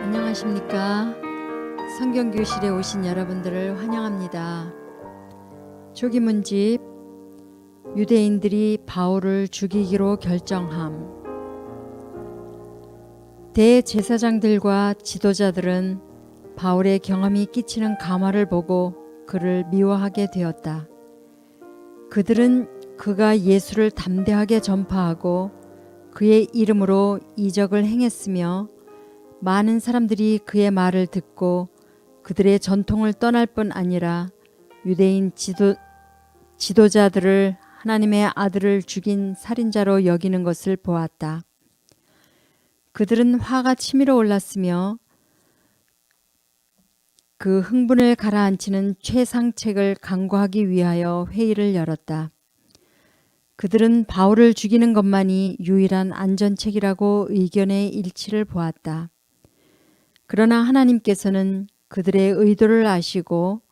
안녕하십니까? 성경교실에 오신 여러분들을 환영합니다. 초기문집 유대인들이 바울을 죽이기로 결정함. 대제사장들과 지도자들은 바울의 경험이 끼치는 감화를 보고 그를 미워하게 되었다. 그들은 그가 예수를 담대하게 전파하고 그의 이름으로 이적을 행했으며 많은 사람들이 그의 말을 듣고 그들의 전통을 떠날 뿐 아니라 유대인 지도자들을 하나님의 아들을 죽인 살인자로 여기는 것을 보았다. 그들은 화가 치밀어 올랐으며 그 흥분을 가라앉히는 최상책을 강구하기 위하여 회의를 열었다. 그들은 바울을 죽이는 것만이 유일한 안전책이라고 의견의 일치를 보았다. 그러나 하나님께서는 그들의 의도를 아시고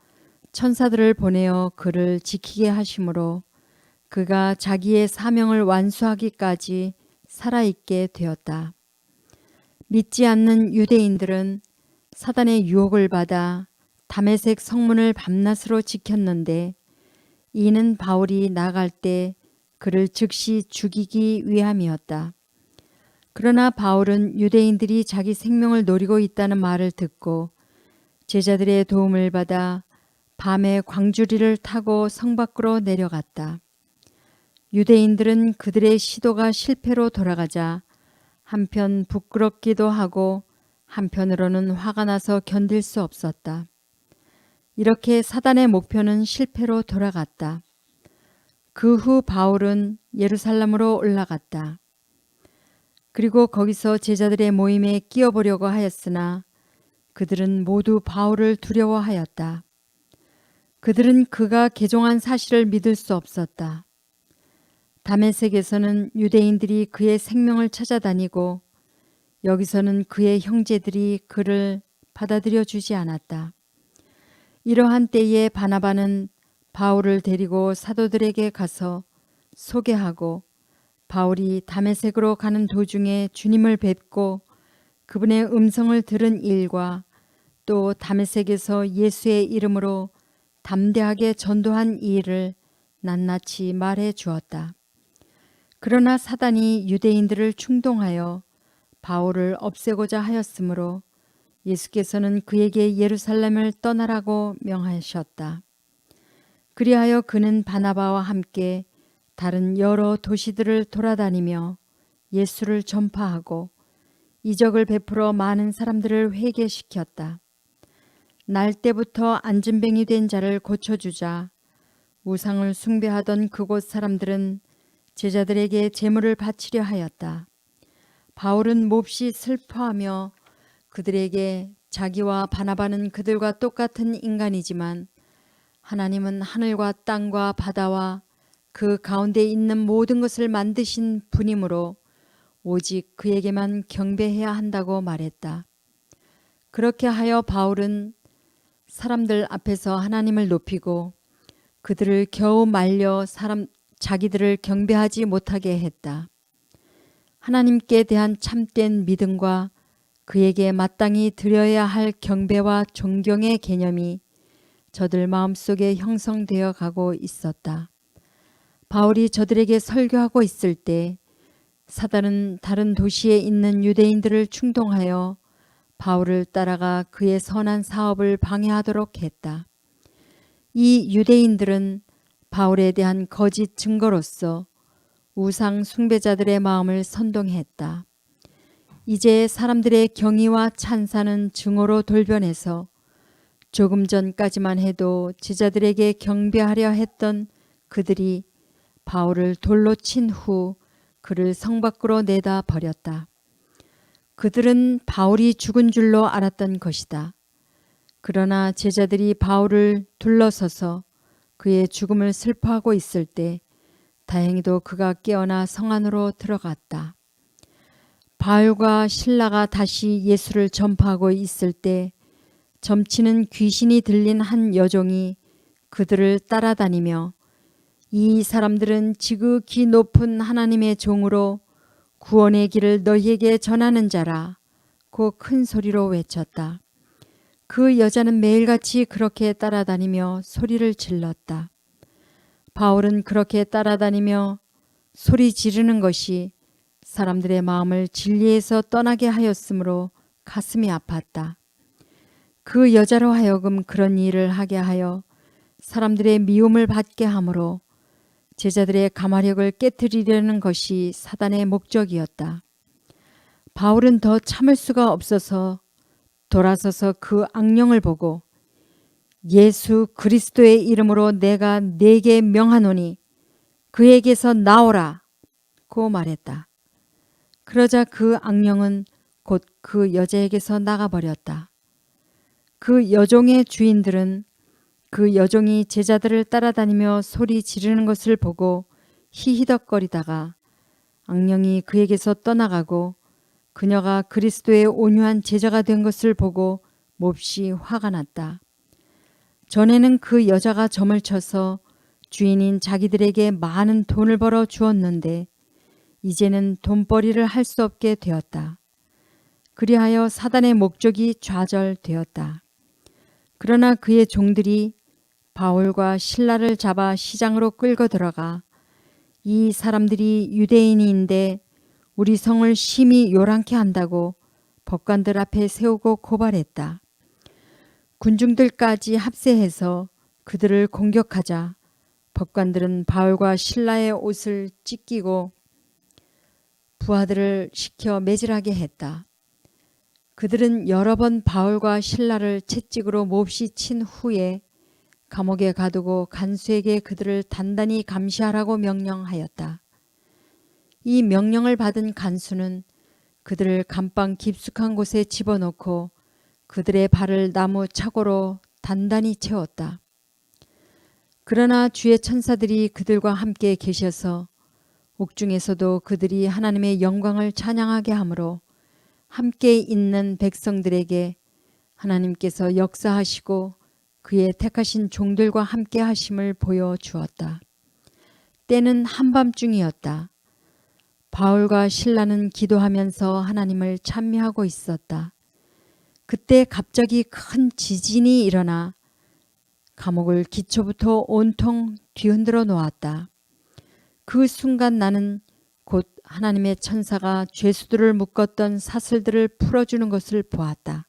천사들을 보내어 그를 지키게 하심으로 그가 자기의 사명을 완수하기까지 살아있게 되었다. 믿지 않는 유대인들은 사단의 유혹을 받아 다메섹 성문을 밤낮으로 지켰는데 이는 바울이 나갈 때 그를 즉시 죽이기 위함이었다. 그러나 바울은 유대인들이 자기 생명을 노리고 있다는 말을 듣고 제자들의 도움을 받아 밤에 광주리를 타고 성 밖으로 내려갔다. 유대인들은 그들의 시도가 실패로 돌아가자 한편 부끄럽기도 하고 한편으로는 화가 나서 견딜 수 없었다. 이렇게 사단의 목표는 실패로 돌아갔다. 그 후 바울은 예루살렘으로 올라갔다. 그리고 거기서 제자들의 모임에 끼어보려고 하였으나 그들은 모두 바울을 두려워하였다. 그들은 그가 개종한 사실을 믿을 수 없었다. 다메섹에서는 유대인들이 그의 생명을 찾아다니고 여기서는 그의 형제들이 그를 받아들여 주지 않았다. 이러한 때에 바나바는 바울을 데리고 사도들에게 가서 소개하고 바울이 다메섹으로 가는 도중에 주님을 뵙고 그분의 음성을 들은 일과 또 다메섹에서 예수의 이름으로 담대하게 전도한 일을 낱낱이 말해 주었다. 그러나 사단이 유대인들을 충동하여 바울을 없애고자 하였으므로 예수께서는 그에게 예루살렘을 떠나라고 명하셨다. 그리하여 그는 바나바와 함께 다른 여러 도시들을 돌아다니며 예수를 전파하고 이적을 베풀어 많은 사람들을 회개시켰다. 날 때부터 안진뱅이 된 자를 고쳐주자 우상을 숭배하던 그곳 사람들은 제자들에게 제물을 바치려 하였다. 바울은 몹시 슬퍼하며 그들에게 자기와 바나바는 그들과 똑같은 인간이지만 하나님은 하늘과 땅과 바다와 그 가운데 있는 모든 것을 만드신 분이므로 오직 그에게만 경배해야 한다고 말했다. 그렇게 하여 바울은 사람들 앞에서 하나님을 높이고 그들을 겨우 말려 자기들을 경배하지 못하게 했다. 하나님께 대한 참된 믿음과 그에게 마땅히 드려야 할 경배와 존경의 개념이 저들 마음속에 형성되어 가고 있었다. 바울이 저들에게 설교하고 있을 때 사단은 다른 도시에 있는 유대인들을 충동하여 바울을 따라가 그의 선한 사업을 방해하도록 했다. 이 유대인들은 바울에 대한 거짓 증거로서 우상 숭배자들의 마음을 선동했다. 이제 사람들의 경의와 찬사는 증오로 돌변해서 조금 전까지만 해도 제자들에게 경배하려 했던 그들이 바울을 돌로 친 후 그를 성 밖으로 내다 버렸다. 그들은 바울이 죽은 줄로 알았던 것이다. 그러나 제자들이 바울을 둘러서서 그의 죽음을 슬퍼하고 있을 때 다행히도 그가 깨어나 성 안으로 들어갔다. 바울과 실라가 다시 예수를 전파하고 있을 때 점치는 귀신이 들린 한 여종이 그들을 따라다니며 이 사람들은 지극히 높은 하나님의 종으로 구원의 길을 너희에게 전하는 자라 고 큰 소리로 외쳤다. 그 여자는 매일같이 그렇게 따라다니며 소리를 질렀다. 바울은 그렇게 따라다니며 소리 지르는 것이 사람들의 마음을 진리에서 떠나게 하였으므로 가슴이 아팠다. 그 여자로 하여금 그런 일을 하게 하여 사람들의 미움을 받게 하므로 제자들의 감화력을 깨뜨리려는 것이 사단의 목적이었다. 바울은 더 참을 수가 없어서 돌아서서 그 악령을 보고 예수 그리스도의 이름으로 내가 네게 명하노니 그에게서 나오라 고 말했다. 그러자 그 악령은 곧 그 여자에게서 나가버렸다. 그 여종의 주인들은 그 여종이 제자들을 따라다니며 소리 지르는 것을 보고 히히덕거리다가 악령이 그에게서 떠나가고 그녀가 그리스도의 온유한 제자가 된 것을 보고 몹시 화가 났다. 전에는 그 여자가 점을 쳐서 주인인 자기들에게 많은 돈을 벌어 주었는데 이제는 돈벌이를 할 수 없게 되었다. 그리하여 사단의 목적이 좌절되었다. 그러나 그의 종들이 바울과 실라를 잡아 시장으로 끌고 들어가 이 사람들이 유대인인데 우리 성을 심히 요란케 한다고 법관들 앞에 세우고 고발했다. 군중들까지 합세해서 그들을 공격하자 법관들은 바울과 실라의 옷을 찢기고 부하들을 시켜 매질하게 했다. 그들은 여러 번 바울과 실라를 채찍으로 몹시 친 후에 감옥에 가두고 간수에게 그들을 단단히 감시하라고 명령하였다. 이 명령을 받은 간수는 그들을 감방 깊숙한 곳에 집어넣고 그들의 발을 나무 차고로 단단히 채웠다. 그러나 주의 천사들이 그들과 함께 계셔서 옥중에서도 그들이 하나님의 영광을 찬양하게 하므로 함께 있는 백성들에게 하나님께서 역사하시고 그의 택하신 종들과 함께 하심을 보여주었다. 때는 한밤중이었다. 바울과 실라는 기도하면서 하나님을 찬미하고 있었다. 그때 갑자기 큰 지진이 일어나 감옥을 기초부터 온통 뒤흔들어 놓았다. 그 순간 나는 곧 하나님의 천사가 죄수들을 묶었던 사슬들을 풀어주는 것을 보았다.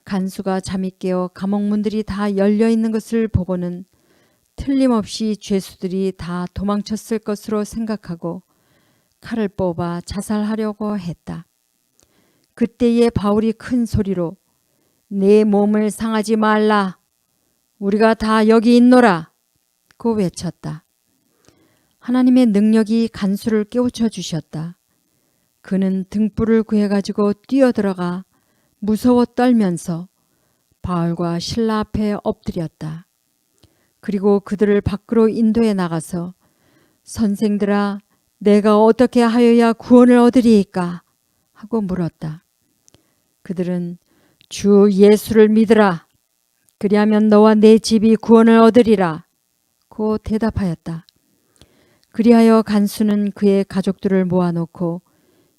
간수가 잠이 깨어 감옥문들이 다 열려있는 것을 보고는 틀림없이 죄수들이 다 도망쳤을 것으로 생각하고 칼을 뽑아 자살하려고 했다. 그때에 바울이 큰 소리로 내 몸을 상하지 말라. 우리가 다 여기 있노라. 고 외쳤다. 하나님의 능력이 간수를 깨우쳐 주셨다. 그는 등불을 구해가지고 뛰어들어가 무서워 떨면서 바울과 실라 앞에 엎드렸다. 그리고 그들을 밖으로 인도해 나가서 선생들아 내가 어떻게 하여야 구원을 얻으리이까 하고 물었다. 그들은 주 예수를 믿으라. 그리하면 너와 내 집이 구원을 얻으리라 고 대답하였다. 그리하여 간수는 그의 가족들을 모아놓고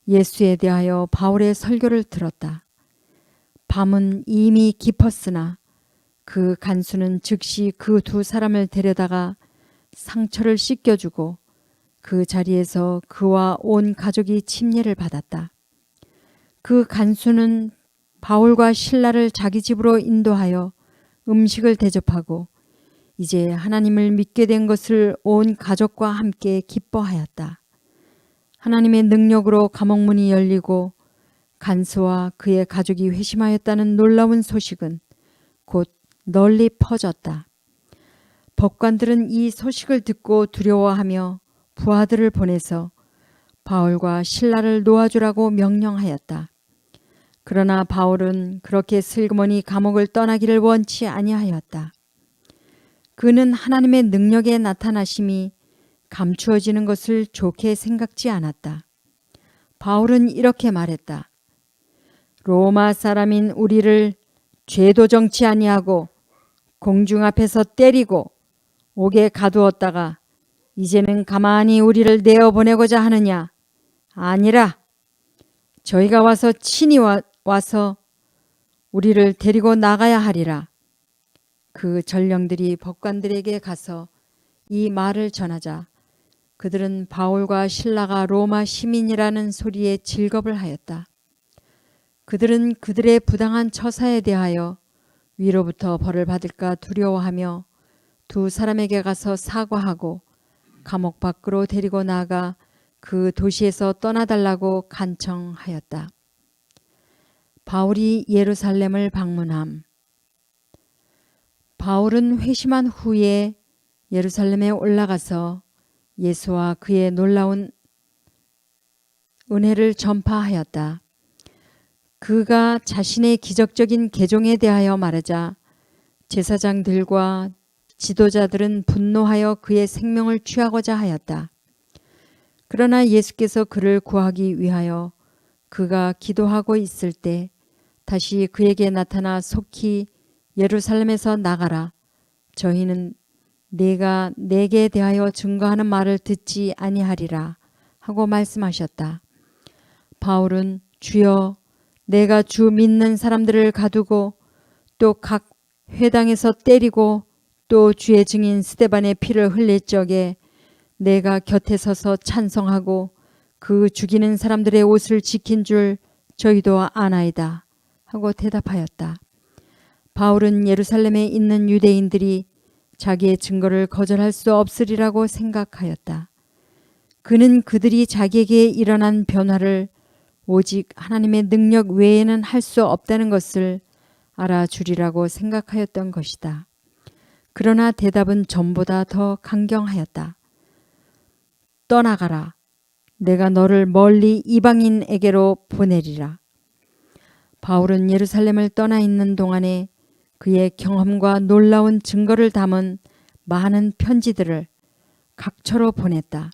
예수에 대하여 바울의 설교를 들었다. 밤은 이미 깊었으나 그 간수는 즉시 그 두 사람을 데려다가 상처를 씻겨주고 그 자리에서 그와 온 가족이 침례를 받았다. 그 간수는 바울과 실라를 자기 집으로 인도하여 음식을 대접하고 이제 하나님을 믿게 된 것을 온 가족과 함께 기뻐하였다. 하나님의 능력으로 감옥문이 열리고 간수와 그의 가족이 회심하였다는 놀라운 소식은 곧 널리 퍼졌다. 법관들은 이 소식을 듣고 두려워하며 부하들을 보내서 바울과 실라를 놓아주라고 명령하였다. 그러나 바울은 그렇게 슬그머니 감옥을 떠나기를 원치 아니하였다. 그는 하나님의 능력의 나타나심이 감추어지는 것을 좋게 생각지 않았다. 바울은 이렇게 말했다. 로마 사람인 우리를 죄도 정치 아니하고 공중 앞에서 때리고 옥에 가두었다가 이제는 가만히 우리를 내어보내고자 하느냐? 아니라 저희가 와서 친히 와서 우리를 데리고 나가야 하리라. 그 전령들이 법관들에게 가서 이 말을 전하자 그들은 바울과 실라가 로마 시민이라는 소리에 질겁을 하였다. 그들은 그들의 부당한 처사에 대하여 위로부터 벌을 받을까 두려워하며 두 사람에게 가서 사과하고 감옥 밖으로 데리고 나가 그 도시에서 떠나달라고 간청하였다. 바울이 예루살렘을 방문함. 바울은 회심한 후에 예루살렘에 올라가서 예수와 그의 놀라운 은혜를 전파하였다. 그가 자신의 기적적인 개종에 대하여 말하자 제사장들과 지도자들은 분노하여 그의 생명을 취하고자 하였다. 그러나 예수께서 그를 구하기 위하여 그가 기도하고 있을 때 다시 그에게 나타나 속히 예루살렘에서 나가라. 저희는 네가 내게 대하여 증거하는 말을 듣지 아니하리라 하고 말씀하셨다. 바울은 주여 내가 주 믿는 사람들을 가두고 또 각 회당에서 때리고 또 주의 증인 스데반의 피를 흘릴 적에 내가 곁에 서서 찬송하고 그 죽이는 사람들의 옷을 지킨 줄 저희도 아나이다 하고 대답하였다. 바울은 예루살렘에 있는 유대인들이 자기의 증거를 거절할 수 없으리라고 생각하였다. 그는 그들이 자기에게 일어난 변화를 오직 하나님의 능력 외에는 할 수 없다는 것을 알아주리라고 생각하였던 것이다. 그러나 대답은 전보다 더 강경하였다. 떠나가라. 내가 너를 멀리 이방인에게로 보내리라. 바울은 예루살렘을 떠나 있는 동안에 그의 경험과 놀라운 증거를 담은 많은 편지들을 각처로 보냈다.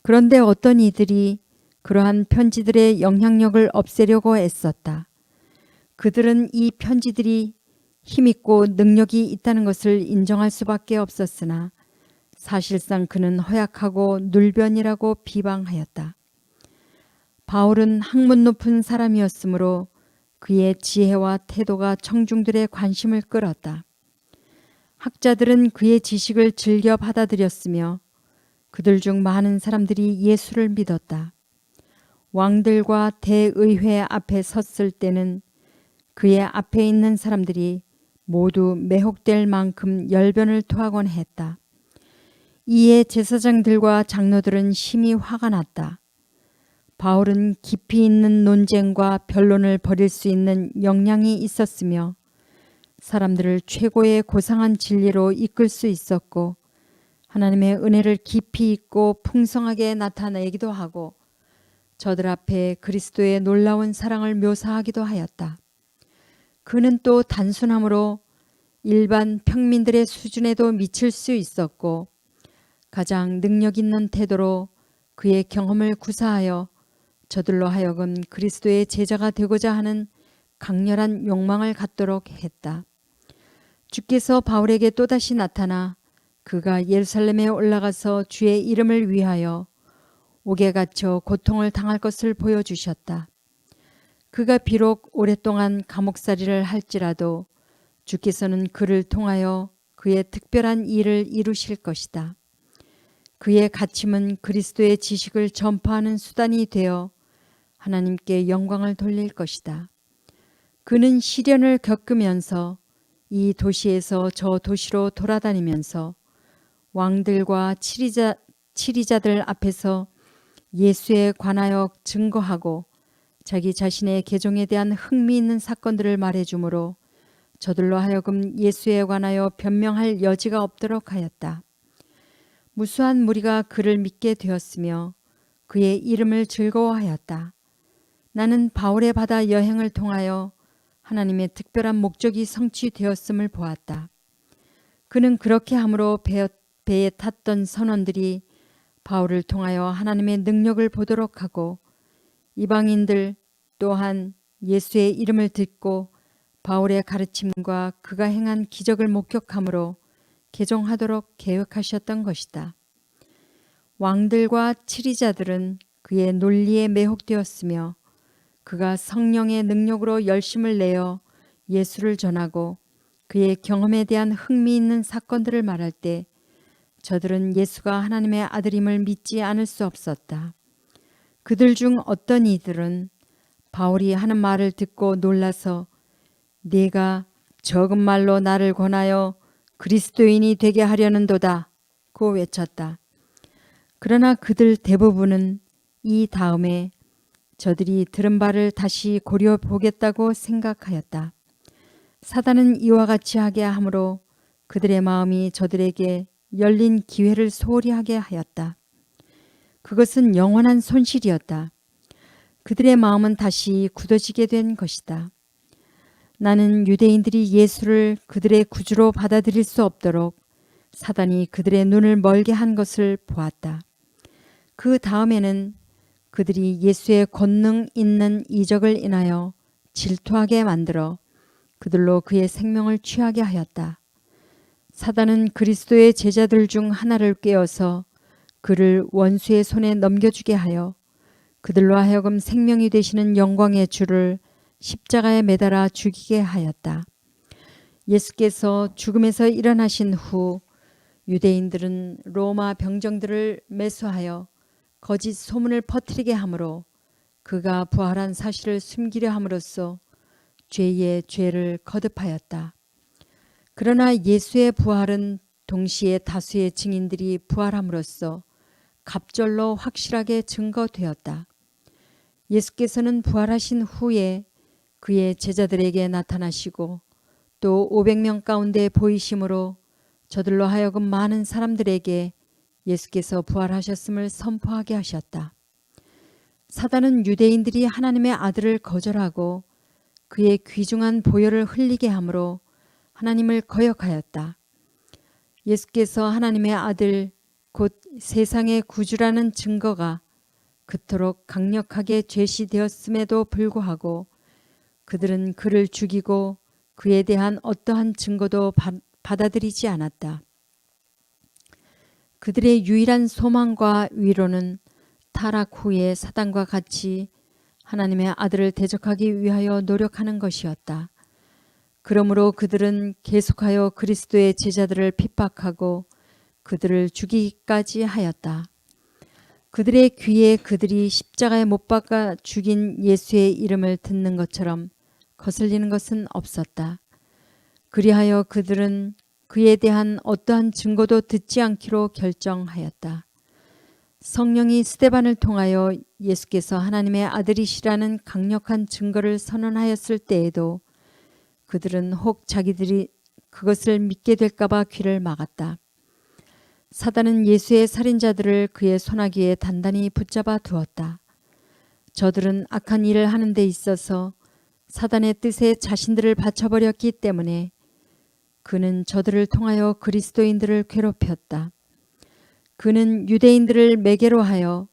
그런데 어떤 이들이 그러한 편지들의 영향력을 없애려고 애썼다. 그들은 이 편지들이 힘있고 능력이 있다는 것을 인정할 수밖에 없었으나 사실상 그는 허약하고 눌변이라고 비방하였다. 바울은 학문 높은 사람이었으므로 그의 지혜와 태도가 청중들의 관심을 끌었다. 학자들은 그의 지식을 즐겨 받아들였으며 그들 중 많은 사람들이 예수를 믿었다. 왕들과 대의회 앞에 섰을 때는 그의 앞에 있는 사람들이 모두 매혹될 만큼 열변을 토하곤 했다. 이에 제사장들과 장로들은 심히 화가 났다. 바울은 깊이 있는 논쟁과 변론을 벌일 수 있는 역량이 있었으며 사람들을 최고의 고상한 진리로 이끌 수 있었고 하나님의 은혜를 깊이 있고 풍성하게 나타내기도 하고 저들 앞에 그리스도의 놀라운 사랑을 묘사하기도 하였다. 그는 또 단순함으로 일반 평민들의 수준에도 미칠 수 있었고 가장 능력 있는 태도로 그의 경험을 구사하여 저들로 하여금 그리스도의 제자가 되고자 하는 강렬한 욕망을 갖도록 했다. 주께서 바울에게 또다시 나타나 그가 예루살렘에 올라가서 주의 이름을 위하여 옥에 갇혀 고통을 당할 것을 보여주셨다. 그가 비록 오랫동안 감옥살이를 할지라도 주께서는 그를 통하여 그의 특별한 일을 이루실 것이다. 그의 갇힘은 그리스도의 지식을 전파하는 수단이 되어 하나님께 영광을 돌릴 것이다. 그는 시련을 겪으면서 이 도시에서 저 도시로 돌아다니면서 왕들과 치리자들 앞에서 예수에 관하여 증거하고 자기 자신의 개종에 대한 흥미있는 사건들을 말해주므로 저들로 하여금 예수에 관하여 변명할 여지가 없도록 하였다. 무수한 무리가 그를 믿게 되었으며 그의 이름을 즐거워하였다. 나는 바울의 바다 여행을 통하여 하나님의 특별한 목적이 성취되었음을 보았다. 그는 그렇게 함으로 배에 탔던 선원들이 바울을 통하여 하나님의 능력을 보도록 하고 이방인들 또한 예수의 이름을 듣고 바울의 가르침과 그가 행한 기적을 목격함으로 개종하도록 계획하셨던 것이다. 왕들과 치리자들은 그의 논리에 매혹되었으며 그가 성령의 능력으로 열심을 내어 예수를 전하고 그의 경험에 대한 흥미있는 사건들을 말할 때 저들은 예수가 하나님의 아들임을 믿지 않을 수 없었다. 그들 중 어떤 이들은 바울이 하는 말을 듣고 놀라서 네가 적은 말로 나를 권하여 그리스도인이 되게 하려는도다 고 외쳤다. 그러나 그들 대부분은 이 다음에 저들이 들은 바를 다시 고려보겠다고 생각하였다. 사단은 이와 같이 하게 하므로 그들의 마음이 저들에게 열린 기회를 소홀히 하게 하였다. 그것은 영원한 손실이었다. 그들의 마음은 다시 굳어지게 된 것이다. 나는 유대인들이 예수를 그들의 구주로 받아들일 수 없도록 사단이 그들의 눈을 멀게 한 것을 보았다. 그 다음에는 그들이 예수의 권능 있는 이적을 인하여 질투하게 만들어 그들로 그의 생명을 취하게 하였다. 사단은 그리스도의 제자들 중 하나를 꿰어서 그를 원수의 손에 넘겨주게 하여 그들로 하여금 생명이 되시는 영광의 주를 십자가에 매달아 죽이게 하였다. 예수께서 죽음에서 일어나신 후 유대인들은 로마 병정들을 매수하여 거짓 소문을 퍼뜨리게 하므로 그가 부활한 사실을 숨기려 함으로써 죄의 죄를 거듭하였다. 그러나 예수의 부활은 동시에 다수의 증인들이 부활함으로써 갑절로 확실하게 증거되었다. 예수께서는 부활하신 후에 그의 제자들에게 나타나시고 또 500명 가운데 보이심으로 저들로 하여금 많은 사람들에게 예수께서 부활하셨음을 선포하게 하셨다. 사단은 유대인들이 하나님의 아들을 거절하고 그의 귀중한 보혈을 흘리게 함으로 하나님을 거역하였다. 예수께서 하나님의 아들 곧 세상의 구주라는 증거가 그토록 강력하게 제시되었음에도 불구하고 그들은 그를 죽이고 그에 대한 어떠한 증거도 받아들이지 않았다. 그들의 유일한 소망과 위로는 타락 후에 사단과 같이 하나님의 아들을 대적하기 위하여 노력하는 것이었다. 그러므로 그들은 계속하여 그리스도의 제자들을 핍박하고 그들을 죽이기까지 하였다. 그들의 귀에 그들이 십자가에 못 박아 죽인 예수의 이름을 듣는 것처럼 거슬리는 것은 없었다. 그리하여 그들은 그에 대한 어떠한 증거도 듣지 않기로 결정하였다. 성령이 스데반을 통하여 예수께서 하나님의 아들이시라는 강력한 증거를 선언하였을 때에도 그들은 혹 자기들이 그것을 믿게 될까봐 귀를 막았다. 사단은 예수의 살인자들을 그의 손아귀에 단단히 붙잡아 두었다. 저들은 악한 일을 하는 데 있어서 사단의 뜻에 자신들을 바쳐버렸기 때문에 그는 저들을 통하여 그리스도인들을 괴롭혔다. 그는 유대인들을 매개로 하여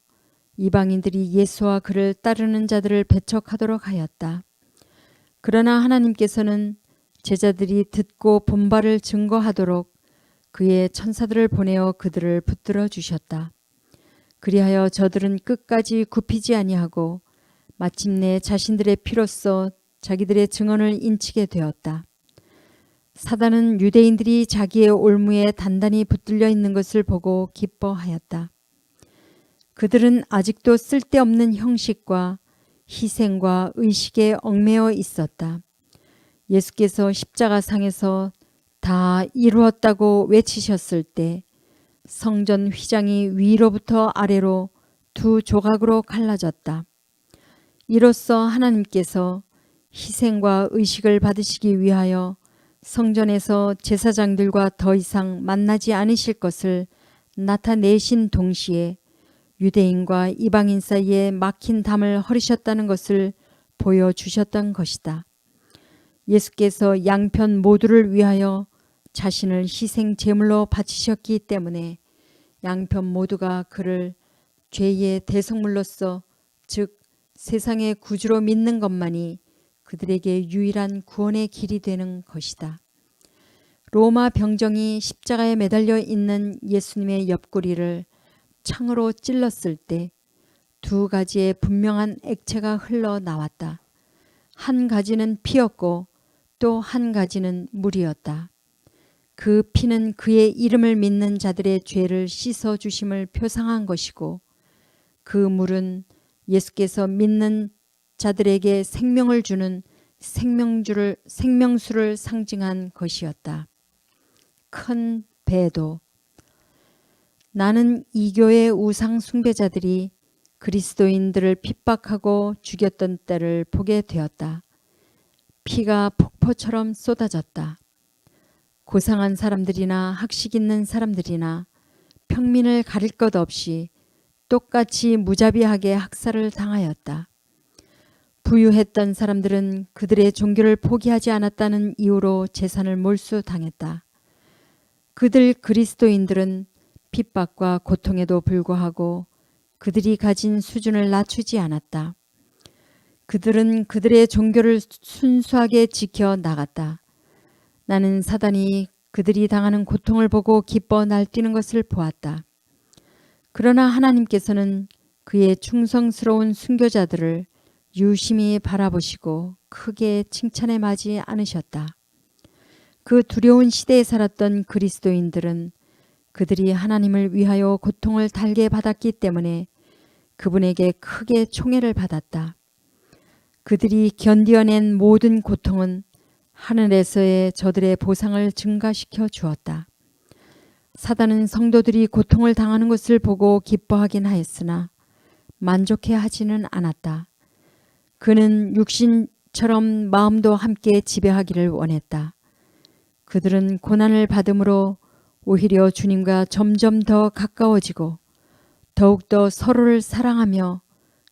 이방인들이 예수와 그를 따르는 자들을 배척하도록 하였다. 그러나 하나님께서는 제자들이 듣고 본 바를 증거하도록 그의 천사들을 보내어 그들을 붙들어 주셨다. 그리하여 저들은 끝까지 굽히지 아니하고 마침내 자신들의 피로써 자기들의 증언을 인치게 되었다. 사단은 유대인들이 자기의 올무에 단단히 붙들려 있는 것을 보고 기뻐하였다. 그들은 아직도 쓸데없는 형식과 희생과 의식에 얽매여 있었다. 예수께서 십자가상에서 다 이루었다고 외치셨을 때 성전 휘장이 위로부터 아래로 두 조각으로 갈라졌다. 이로써 하나님께서 희생과 의식을 받으시기 위하여 성전에서 제사장들과 더 이상 만나지 않으실 것을 나타내신 동시에 유대인과 이방인 사이에 막힌 담을 허리셨다는 것을 보여주셨던 것이다. 예수께서 양편 모두를 위하여 자신을 희생 제물로 바치셨기 때문에 양편 모두가 그를 죄의 대속물로서 즉 세상의 구주로 믿는 것만이 그들에게 유일한 구원의 길이 되는 것이다. 로마 병정이 십자가에 매달려 있는 예수님의 옆구리를 창으로 찔렀을 때 두 가지의 분명한 액체가 흘러나왔다. 한 가지는 피였고 또 한 가지는 물이었다. 그 피는 그의 이름을 믿는 자들의 죄를 씻어 주심을 표상한 것이고 그 물은 예수께서 믿는 자들에게 생명을 주는 생명수를 상징한 것이었다. 큰 배도. 나는 이교의 우상 숭배자들이 그리스도인들을 핍박하고 죽였던 때를 보게 되었다. 피가 폭포처럼 쏟아졌다. 고상한 사람들이나 학식 있는 사람들이나 평민을 가릴 것 없이 똑같이 무자비하게 학살을 당하였다. 부유했던 사람들은 그들의 종교를 포기하지 않았다는 이유로 재산을 몰수당했다. 그들 그리스도인들은 핍박과 고통에도 불구하고 그들이 가진 수준을 낮추지 않았다. 그들은 그들의 종교를 순수하게 지켜 나갔다. 나는 사단이 그들이 당하는 고통을 보고 기뻐 날뛰는 것을 보았다. 그러나 하나님께서는 그의 충성스러운 순교자들을 유심히 바라보시고 크게 칭찬해 마지 않으셨다. 그 두려운 시대에 살았던 그리스도인들은 그들이 하나님을 위하여 고통을 달게 받았기 때문에 그분에게 크게 총애를 받았다. 그들이 견디어낸 모든 고통은 하늘에서의 저들의 보상을 증가시켜 주었다. 사단은 성도들이 고통을 당하는 것을 보고 기뻐하긴 하였으나 만족해 하지는 않았다. 그는 육신처럼 마음도 함께 지배하기를 원했다. 그들은 고난을 받음으로 오히려 주님과 점점 더 가까워지고 더욱더 서로를 사랑하며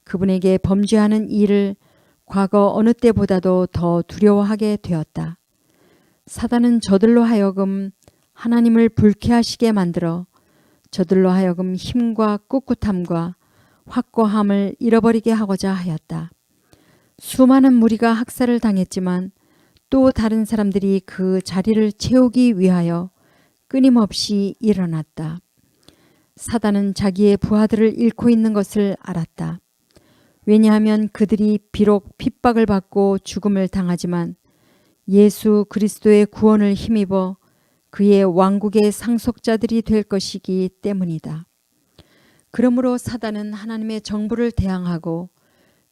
그분에게 범죄하는 일을 과거 어느 때보다도 더 두려워하게 되었다. 사단은 저들로 하여금 하나님을 불쾌하시게 만들어 저들로 하여금 힘과 꿋꿋함과 확고함을 잃어버리게 하고자 하였다. 수많은 무리가 학살을 당했지만 또 다른 사람들이 그 자리를 채우기 위하여 끊임없이 일어났다. 사단은 자기의 부하들을 잃고 있는 것을 알았다. 왜냐하면 그들이 비록 핍박을 받고 죽음을 당하지만 예수 그리스도의 구원을 힘입어 그의 왕국의 상속자들이 될 것이기 때문이다. 그러므로 사단은 하나님의 정부를 대항하고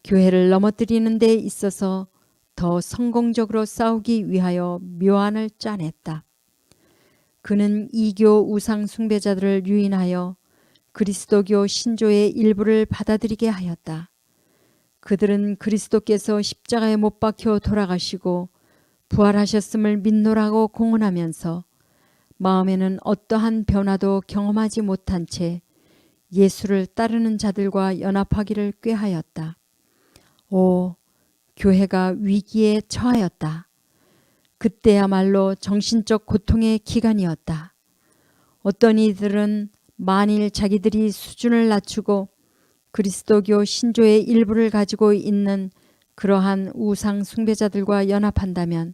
교회를 넘어뜨리는 데 있어서 더 성공적으로 싸우기 위하여 묘안을 짜냈다. 그는 이교 우상 숭배자들을 유인하여 그리스도교 신조의 일부를 받아들이게 하였다. 그들은 그리스도께서 십자가에 못 박혀 돌아가시고 부활하셨음을 믿노라고 공언하면서 마음에는 어떠한 변화도 경험하지 못한 채 예수를 따르는 자들과 연합하기를 꾀하였다. 오, 교회가 위기에 처하였다. 그때야말로 정신적 고통의 기간이었다. 어떤 이들은 만일 자기들이 수준을 낮추고 그리스도교 신조의 일부를 가지고 있는 그러한 우상 숭배자들과 연합한다면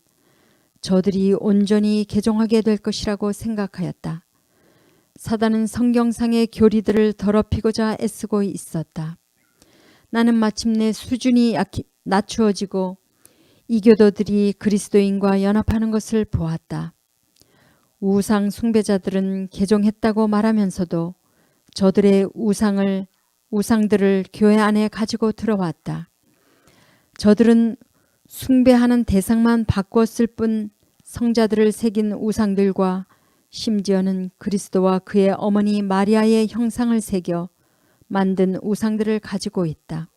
저들이 온전히 개종하게 될 것이라고 생각하였다. 사단은 성경상의 교리들을 더럽히고자 애쓰고 있었다. 나는 마침내 수준이 낮추어지고 이교도들이 그리스도인과 연합하는 것을 보았다. 우상 숭배자들은 개종했다고 말하면서도 저들의 우상들을 교회 안에 가지고 들어왔다. 저들은 숭배하는 대상만 바꿨을 뿐 성자들을 새긴 우상들과 심지어는 그리스도와 그의 어머니 마리아의 형상을 새겨 만든 우상들을 가지고 있다.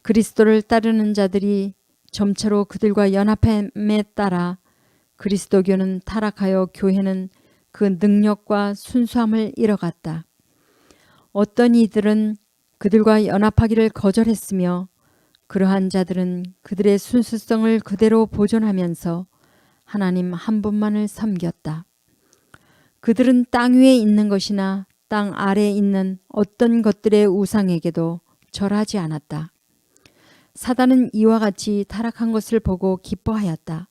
그리스도를 따르는 자들이 점차로 그들과 연합함에 따라 그리스도교는 타락하여 교회는 그 능력과 순수함을 잃어갔다. 어떤 이들은 그들과 연합하기를 거절했으며 그러한 자들은 그들의 순수성을 그대로 보존하면서 하나님 한 분만을 섬겼다. 그들은 땅 위에 있는 것이나 땅 아래에 있는 어떤 것들의 우상에게도 절하지 않았다. 사단은 이와 같이 타락한 것을 보고 기뻐하였다.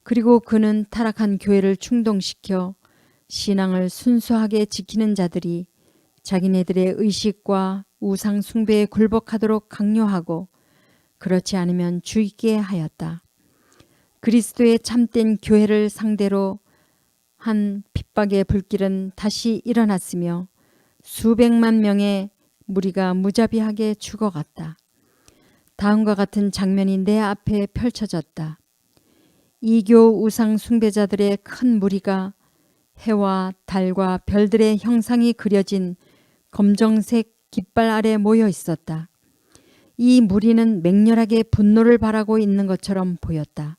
그리고 그는 타락한 교회를 충동시켜 신앙을 순수하게 지키는 자들이 자기네들의 의식과 우상 숭배에 굴복하도록 강요하고 그렇지 않으면 죽이게 하였다. 그리스도의 참된 교회를 상대로 한 핍박의 불길은 다시 일어났으며 수백만 명의 무리가 무자비하게 죽어갔다. 다음과 같은 장면이 내 앞에 펼쳐졌다. 이교 우상 숭배자들의 큰 무리가 해와 달과 별들의 형상이 그려진 검정색 깃발 아래 모여 있었다. 이 무리는 맹렬하게 분노를 바라고 있는 것처럼 보였다.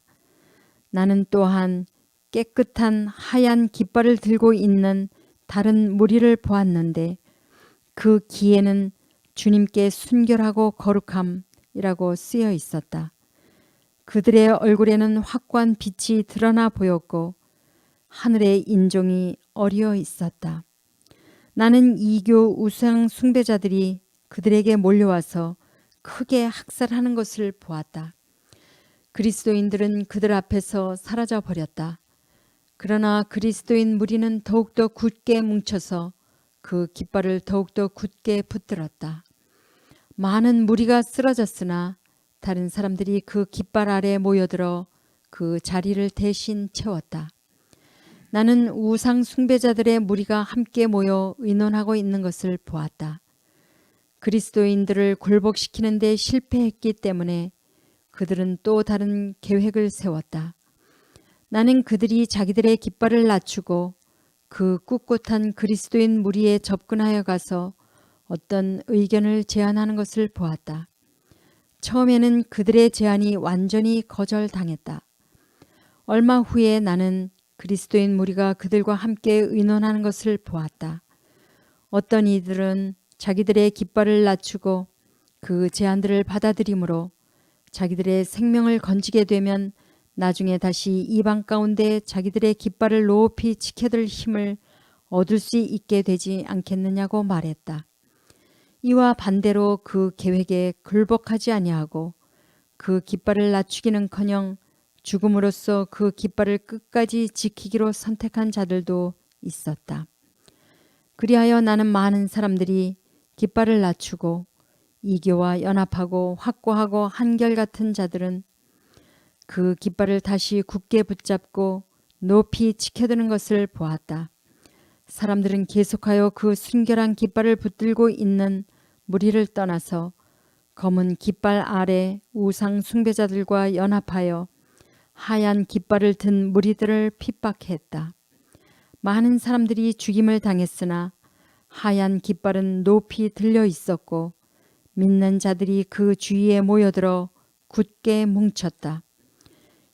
나는 또한 깨끗한 하얀 깃발을 들고 있는 다른 무리를 보았는데 그 기에는 주님께 순결하고 거룩함이라고 쓰여 있었다. 그들의 얼굴에는 확고한 빛이 드러나 보였고 하늘의 인종이 어리어 있었다. 나는 이교 우상 숭배자들이 그들에게 몰려와서 크게 학살하는 것을 보았다. 그리스도인들은 그들 앞에서 사라져 버렸다. 그러나 그리스도인 무리는 더욱더 굳게 뭉쳐서 그 깃발을 더욱더 굳게 붙들었다. 많은 무리가 쓰러졌으나 다른 사람들이 그 깃발 아래 모여들어 그 자리를 대신 채웠다. 나는 우상 숭배자들의 무리가 함께 모여 의논하고 있는 것을 보았다. 그리스도인들을 굴복시키는 데 실패했기 때문에 그들은 또 다른 계획을 세웠다. 나는 그들이 자기들의 깃발을 낮추고 그 꿋꿋한 그리스도인 무리에 접근하여 가서 어떤 의견을 제안하는 것을 보았다. 처음에는 그들의 제안이 완전히 거절당했다. 얼마 후에 나는 그리스도인 무리가 그들과 함께 의논하는 것을 보았다. 어떤 이들은 자기들의 깃발을 낮추고 그 제안들을 받아들이므로 자기들의 생명을 건지게 되면 나중에 다시 이방 가운데 자기들의 깃발을 높이 지켜들 힘을 얻을 수 있게 되지 않겠느냐고 말했다. 이와 반대로 그 계획에 굴복하지 아니하고 그 깃발을 낮추기는커녕 죽음으로써 그 깃발을 끝까지 지키기로 선택한 자들도 있었다. 그리하여 나는 많은 사람들이 깃발을 낮추고 이교와 연합하고 확고하고 한결같은 자들은 그 깃발을 다시 굳게 붙잡고 높이 지켜드는 것을 보았다. 사람들은 계속하여 그 순결한 깃발을 붙들고 있는 무리를 떠나서 검은 깃발 아래 우상 숭배자들과 연합하여 하얀 깃발을 든 무리들을 핍박했다. 많은 사람들이 죽임을 당했으나 하얀 깃발은 높이 들려 있었고 믿는 자들이 그 주위에 모여들어 굳게 뭉쳤다.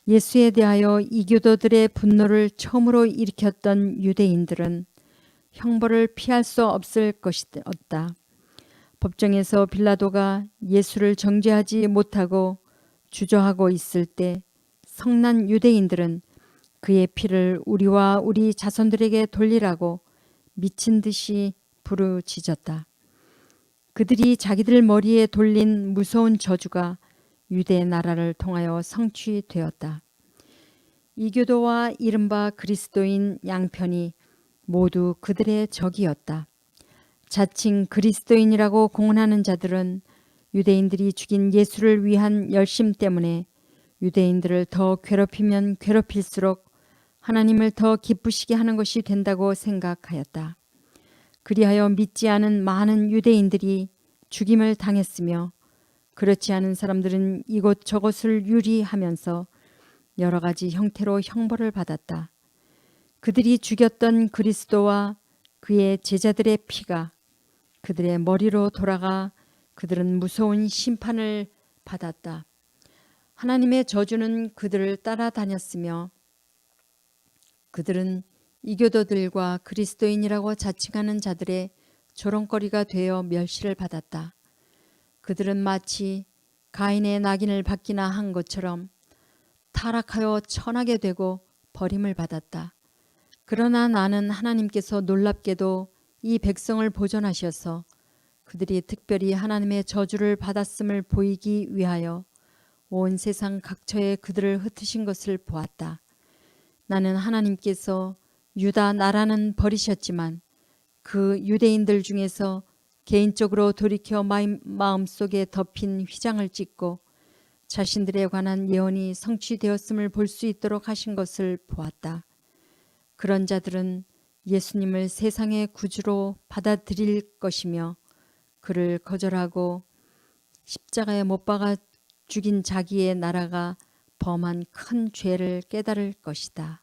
예수에 대하여 이교도들의 분노를 처음으로 일으켰던 유대인들은 형벌을 피할 수 없을 것이었다. 법정에서 빌라도가 예수를 정죄하지 못하고 주저하고 있을 때 성난 유대인들은 그의 피를 우리와 우리 자손들에게 돌리라고 미친 듯이 부르짖었다. 그들이 자기들 머리에 돌린 무서운 저주가 유대 나라를 통하여 성취되었다. 이교도와 이른바 그리스도인 양편이 모두 그들의 적이었다. 자칭 그리스도인이라고 공언하는 자들은 유대인들이 죽인 예수를 위한 열심 때문에 유대인들을 더 괴롭히면 괴롭힐수록 하나님을 더 기쁘시게 하는 것이 된다고 생각하였다. 그리하여 믿지 않은 많은 유대인들이 죽임을 당했으며 그렇지 않은 사람들은 이곳저곳을 유리하면서 여러 가지 형태로 형벌을 받았다. 그들이 죽였던 그리스도와 그의 제자들의 피가 그들의 머리로 돌아가 그들은 무서운 심판을 받았다. 하나님의 저주는 그들을 따라다녔으며 그들은 이교도들과 그리스도인이라고 자칭하는 자들의 조롱거리가 되어 멸시를 받았다. 그들은 마치 가인의 낙인을 받기나 한 것처럼 타락하여 천하게 되고 버림을 받았다. 그러나 나는 하나님께서 놀랍게도 이 백성을 보존하셔서 그들이 특별히 하나님의 저주를 받았음을 보이기 위하여 온 세상 각처에 그들을 흩으신 것을 보았다. 나는 하나님께서 유다 나라는 버리셨지만 그 유대인들 중에서 개인적으로 돌이켜 마음속에 덮인 휘장을 찢고 자신들에 관한 예언이 성취되었음을 볼 수 있도록 하신 것을 보았다. 그런 자들은 예수님을 세상의 구주로 받아들일 것이며 그를 거절하고 십자가에 못 박아 죽인 자기의 나라가 범한 큰 죄를 깨달을 것이다.